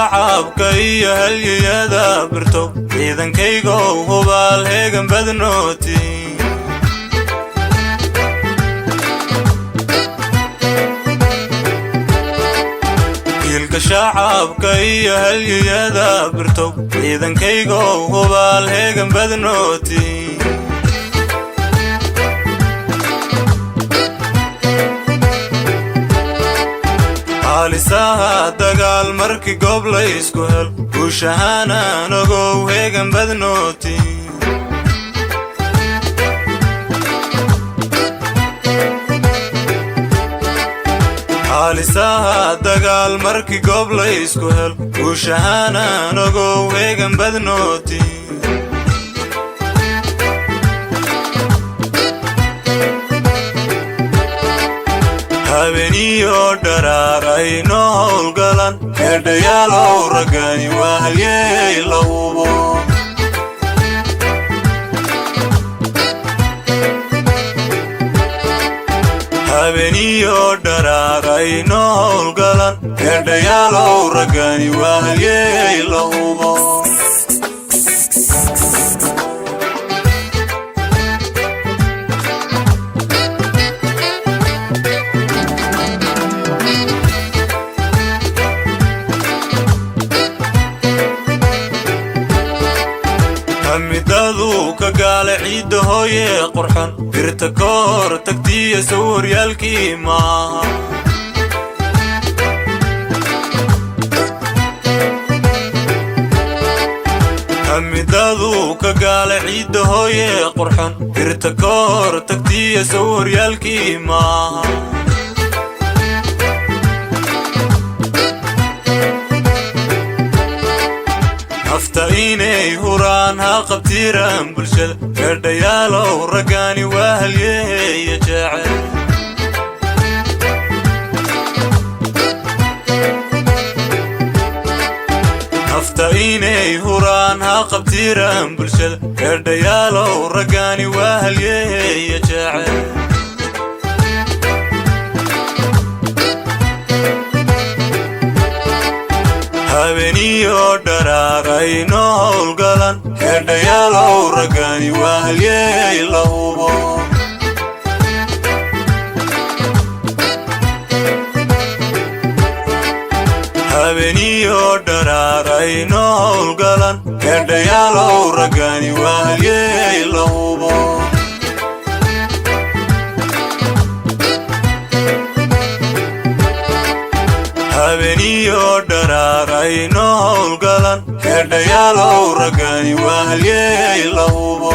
shacabka iyo halyeyada birto ciidankayga hubaal heegan badnooti ilka shacabka iyo halyeyada birto ciidankayga hubaal heegan badnooti alisaha dagaal markii goob la isku hel guushahana nogow heegan badnooti alisaha dagaal markii goob la isku hel guushahana nogow heegan badnooti habeniyo dharaar ayno howlgalan eedhayaalow raggani waa halyey la hubo habeniyo dharaar ayno howlgalan eedhayaalow raggani waa halyey la hubo midadu ka gaala ciidda hooye qurxan birta koor tagtiya sawaryaalkii maaha midadu ka gaala ciidda hooye qurxan birta koor tagtiya sawaryaalkii maaha nafta inay huraan ha qabtiraan bulshada eedhayaalow raggani waa halyeeya jecel nafta inay huraan ha qabtiraan bulshada eedhayaalow raggani waa halyeeya jecel habeniyo dharaar ayno howlgalan eedhayaalow raggani waa halyey la hubo habeniyo dharaar ayno howlgalan eedhayaalow raggani waa halyey la hubo habeniyo dharaar ayno howlgalan eedhayaalow raggani waa halyey la hubo